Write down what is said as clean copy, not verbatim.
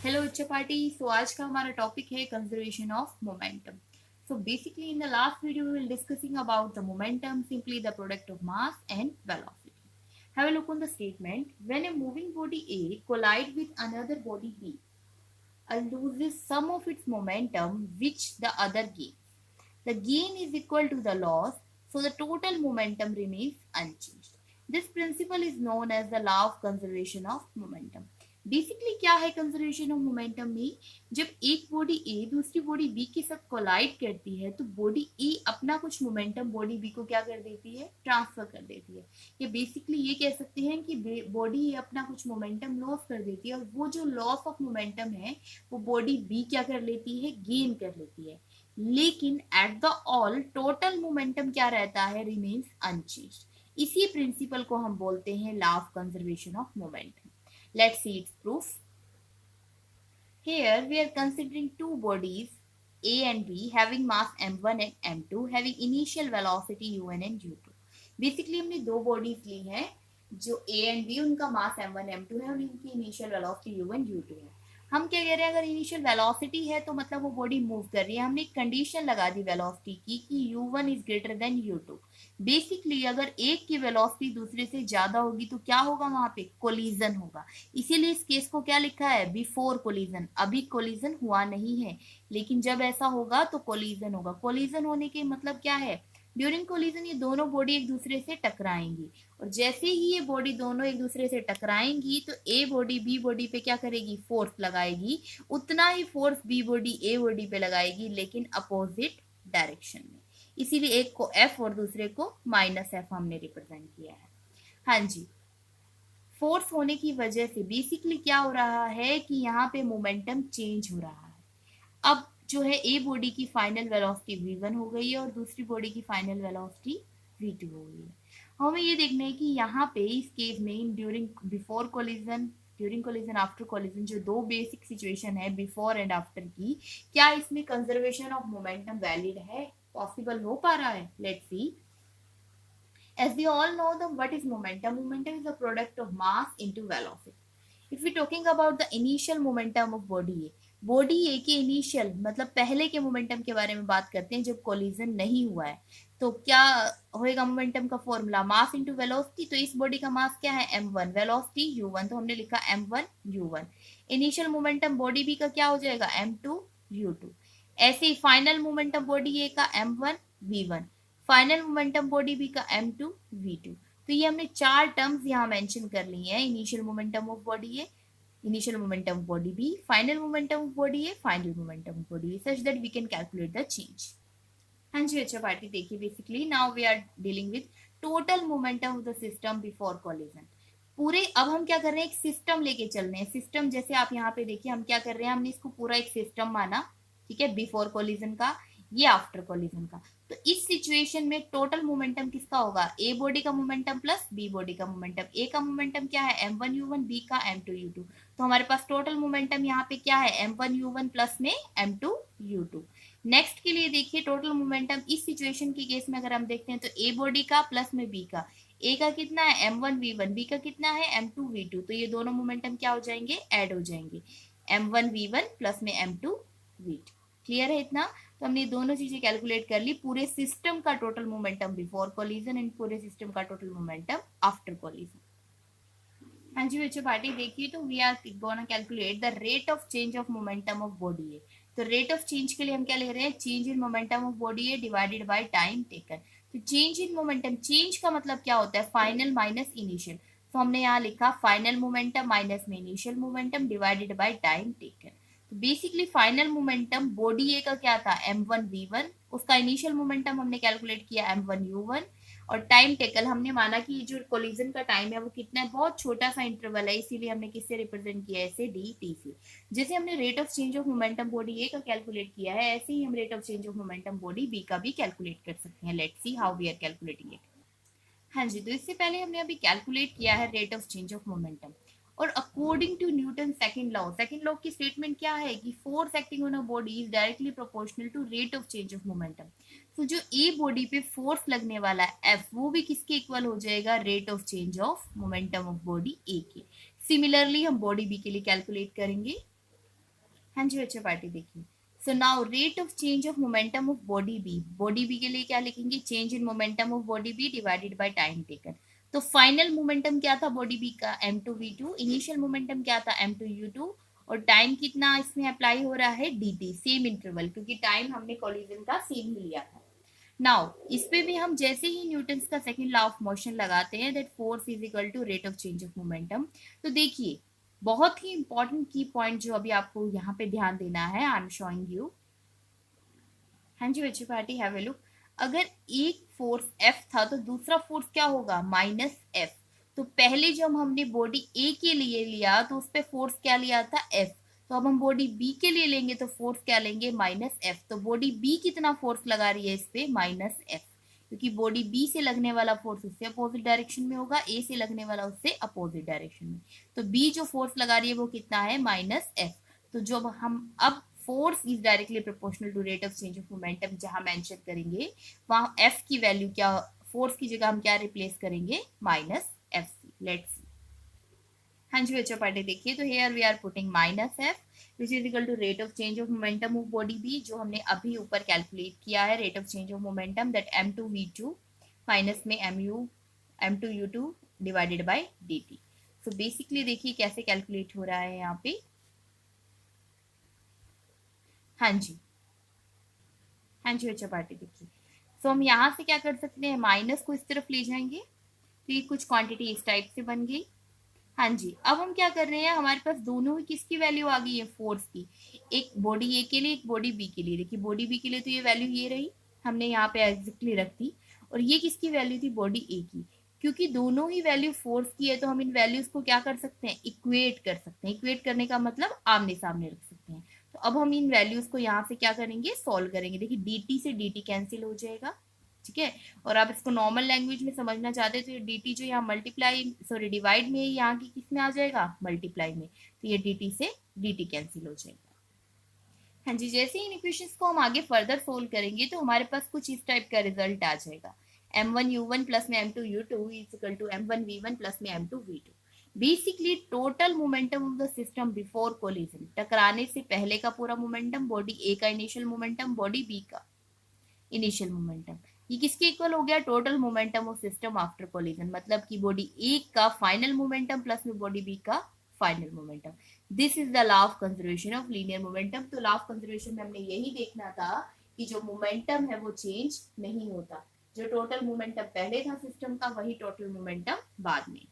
Hello बच्चा party. सो आज का हमारा टॉपिक है conservation of momentum. So basically in the last video we will discussing about the momentum, simply the product of mass and velocity. Have a look on the statement. When a moving body A collide with another body B, loses some of its momentum which the other gains. The gain is equal to the loss, so the total momentum remains unchanged. This principle is known as the law of conservation of momentum. Basically क्या है conservation of momentum में, जब एक body ए दूसरी body B के साथ collide करती है तो बॉडी ए अपना कुछ मोमेंटम बॉडी बी को क्या कर देती है, ट्रांसफर कर देती है। ये बेसिकली ये कह सकते हैं कि बॉडी ए अपना कुछ मोमेंटम लॉस कर देती है और वो जो लॉस ऑफ मोमेंटम है वो बॉडी बी क्या कर लेती है, गेन कर लेती है। लेकिन at the all total momentum क्या रहता है, रिमेन्स अनचेंज्ड। इसी प्रिंसिपल को हम बोलते हैं law of conservation of momentum. Let's see it's proof. Here we are considering two bodies A and B having mass m1 and m2 having initial velocity u1 and u2। Basically हमने दो bodies ली हैं जो A and B, उनका मास m1 m2 है और उनकी initial velocity u1 u2 है। हम क्या कह रहे हैं, अगर इनिशियल वेलोसिटी है तो मतलब वो बॉडी मूव कर रही है। हमने एक कंडीशन लगा दी वेलोसिटी की कि u1 is greater than u2। Basically अगर एक की वेलोसिटी दूसरे से ज्यादा होगी तो क्या होगा, वहां पे कोलिजन होगा। इसीलिए इस केस को क्या लिखा है, बिफोर कोलिजन। अभी कोलिजन हुआ नहीं है, लेकिन जब ऐसा होगा तो कोलिजन होगा। कोलिजन होने के मतलब क्या है, ड्यूरिंग कोलिजन ये दोनों बॉडी एक दूसरे से टकराएंगी और जैसे ही ये बॉडी दोनों एक दूसरे से टकराएंगी तो ए बॉडी बी बॉडी पे क्या करेगी, फोर्स लगाएगी। उतना ही force B body A body पे लगाएगी, लेकिन अपोजिट डायरेक्शन में। इसीलिए एक को एफ और दूसरे को माइनस एफ हमने रिप्रेजेंट किया है। हाँ जी, फोर्स होने की वजह से बेसिकली क्या हो रहा है कि यहाँ पे मोमेंटम चेंज हो रहा है। अब जो है ए बॉडी की फाइनल वेलोसिटी v1 हो गई है और दूसरी बॉडी की फाइनल वेलोसिटी v2 हो गई है। हमें ये देखना है कि यहाँ पे इस केस में during before collision, during collision, after collision, जो दो बेसिक सिचुएशन है बिफोर एंड आफ्टर की, क्या इसमें कंजर्वेशन ऑफ मोमेंटम वैलिड है, पॉसिबल हो पा रहा है। Let's see. As we all know, the what is momentum? Momentum is a product of mass into velocity. If we talking about the initial momentum of body A, body A के इनिशियल मतलब पहले के momentum के बारे में बात करते हैं जब कोलिजन नहीं हुआ है, तो क्या होएगा मोमेंटम का फॉर्मूला, मास इनटू वेलोसिटी। तो इस बॉडी का मास क्या है, m1, वेलोसिटी u1, तो हमने लिखा m1 u1। Initial momentum body B का क्या हो जाएगा, m2 u2। ऐसे ही फाइनल मोमेंटम बॉडी ए का m1 v1, final momentum body B का m2 v2। तो ये हमने चार टर्म्स यहाँ मेंशन कर ली हैं, initial momentum of body A, initial momentum of body B, final momentum of body A, final momentum of body A, such that we can calculate the change। हाँ जी अच्छा party, देखिए basically now we are dealing with total momentum of the system before collision. पूरे अब हम क्या कर रहे हैं, एक सिस्टम लेके चल रहे हैं। सिस्टम जैसे आप यहाँ पे देखिए हम क्या कर रहे हैं, हमने इसको पूरा एक सिस्टम माना, ठीक है, बिफोर कोलिजन का, ये आफ्टर कोलिजन का। तो इस सिचुएशन में टोटल मोमेंटम किसका होगा, ए बॉडी का मोमेंटम प्लस बी बॉडी का मोमेंटम। ए का मोमेंटम क्या है, m1 u1, बी का m2 u2। तो हमारे पास टोटल मोमेंटम यहाँ पे क्या है, m1 u1 प्लस में m2 u2। नेक्स्ट के लिए देखिए टोटल मोमेंटम इस सिचुएशन के केस में अगर हम देखते हैं तो ए बॉडी का प्लस में बी का, ए का कितना है m1 v1, बी का कितना है m2 v2। तो ये दोनों मोमेंटम क्या हो जाएंगे, ऐड हो जाएंगे, m1 v1 प्लस में m2 v2। क्लियर है इतना। तो हमने दोनों चीजें कैलकुलेट कर ली, पूरे सिस्टम का total momentum before collision and पूरे सिस्टम का टोटल मोमेंटम आफ्टर कोलिजन। हाँ जी बच्चों पार्टी देखिए, तो we are gonna calculate the rate of change of momentum of body A. तो रेट ऑफ चेंज के लिए हम क्या ले रहे हैं, change in momentum of body A divided by time taken. तो चेंज इन मोमेंटम, चेंज का मतलब क्या होता है, फाइनल माइनस इनिशियल। तो हमने यहाँ लिखा फाइनल मोमेंटम माइनस में initial momentum divided by time taken. तो basically final momentum body A का क्या था, m1 v1, उसका इनिशियल मोमेंटम हमने कैलकुलेट किया m1 u1, और टाइम टेकल हमने माना कि जो कोलिजन का टाइम है वो कितना है, बहुत छोटा सा इंटरवल है, इसीलिए हमने किससे रिप्रेजेंट किया है, ऐसे डी टी से। जैसे हमने rate of change of momentum body A का कैलकुलेट किया है, ऐसे ही हम rate of change of momentum body B का भी कैलकुलेट कर सकते हैं। Let's see how we are calculating it. हाँ जी, तो इससे पहले हमने अभी कैलकुलेट किया है rate of change of momentum, और according to Newton second law की स्टेटमेंट क्या है कि force acting on a body is directly proportional to rate of change of momentum. तो जो ए बॉडी पे फोर्स लगने वाला है एफ, वो भी किसके इक्वल हो जाएगा, rate of change of momentum of body A के। सिमिलरली हम बॉडी बी के लिए कैलकुलेट करेंगे। हाँ जी बच्चों पार्टी देखिए। So now rate of change of momentum of body B के लिए क्या लिखेंगे, change in momentum of body B divided by time taken. तो फाइनल मोमेंटम क्या था बॉडी बी का, m2v2, इनिशियल मोमेंटम क्या था m2u2, और टाइम कितना इसमें अप्लाई हो रहा है dt, सेम इंटरवल, क्योंकि टाइम हमने कोलिजन का सेम ही लिया था। नाउ इस पे भी हम जैसे ही न्यूटन्स का सेकंड लॉ ऑफ मोशन लगाते हैं, that force is equal to rate of change of momentum. तो देखिए बहुत ही इंपॉर्टेंट की पॉइंट जो अभी आपको यहाँ पे ध्यान देना है, आई एम शोइंग यू। हाँ जी बच्चे पार्टी हैव ए लुक। अगर एक फोर्स F था तो दूसरा फोर्स क्या होगा, माइनस F। तो पहले जब हमने बॉडी A के लिए लिया तो उस पे फोर्स क्या लिया था, F। तो अब हम बॉडी B के लिए लेंगे तो फोर्स क्या लेंगे, माइनस F। तो बॉडी B कितना फोर्स लगा रही है इस पे, माइनस F, क्योंकि बॉडी B से लगने वाला फोर्स उससे अपोजिट डायरेक्शन में होगा, A से लगने वाला उससे अपोजिट डायरेक्शन में। तो B जो फोर्स लगा रही है वो कितना है, माइनस F। तो जब हम अब force is directly proportional to rate of change of momentum जहां मेंशन करेंगे, वहां एफ की वैल्यू क्या, फोर्स की जगह हम क्या रिप्लेस करेंगे, minus F C. Let's see. हाँ जी बच्चों पार्टी देखिए, तो here we are putting minus F which is equal to rate of change of momentum of body B, जो हमने अभी ऊपर कैलकुलेट किया है, rate of change of momentum that m2v2 minus में m2u2 divided by dt। So basically देखिए कैसे calculate हो रहा है यहाँ पे। हाँ जी, हाँ जी बच्चा पार्टी देखिए। सो हम यहाँ से क्या कर सकते हैं, माइनस को इस तरफ ले जाएंगे तो ये कुछ क्वांटिटी इस टाइप से बन गई। हाँ जी, अब हम क्या कर रहे हैं, हमारे पास दोनों ही किसकी वैल्यू आ गई है, फोर्स की। एक बॉडी ए के लिए, एक बॉडी बी के लिए। देखिए बॉडी बी के लिए तो ये वैल्यू ये रही, हमने यहाँ पे एग्जैक्टली रख दी। और ये किसकी वैल्यू थी, बॉडी ए की। क्योंकि दोनों ही वैल्यू फोर्स की है तो हम इन वैल्यूज को क्या कर सकते हैं, इक्वेट कर सकते हैं। इक्वेट करने का मतलब आमने सामने रख सकते हैं। तो अब हम इन वैल्यूज को यहाँ से क्या करेंगे, सॉल्व करेंगे। देखिए dt से dt कैंसिल हो जाएगा, ठीक है। और आप इसको नॉर्मल लैंग्वेज में समझना चाहते हैं तो ये dt जो यहाँ मल्टीप्लाई, सॉरी डिवाइड में, यहाँ की किस में आ जाएगा, मल्टीप्लाई में। तो ये dt से dt कैंसिल हो जाएगा। हाँ जी, जैसे इन इक्वेशंस को हम आगे फर्दर सोल्व करेंगे तो हमारे पास कुछ इस टाइप का रिजल्ट आ जाएगा, m1u1 प्लस में m2u2 is equal to m1v1 plus में m2v2। Basically total momentum of the system before collision, टकराने से पहले का पूरा मोमेंटम, बॉडी ए का इनिशियल मोमेंटम, बॉडी बी का इनिशियल मोमेंटम, ये किसके इक्वल हो गया, total momentum of system after collision. मतलब कि बॉडी ए का फाइनल मोमेंटम प्लस में बॉडी बी का final momentum. This is the law of conservation of linear momentum. तो लॉ ऑफ कंजर्वेशन में हमने यही देखना था कि जो मोमेंटम है वो चेंज नहीं होता, जो टोटल मोमेंटम पहले था सिस्टम का वही टोटल मोमेंटम बाद में।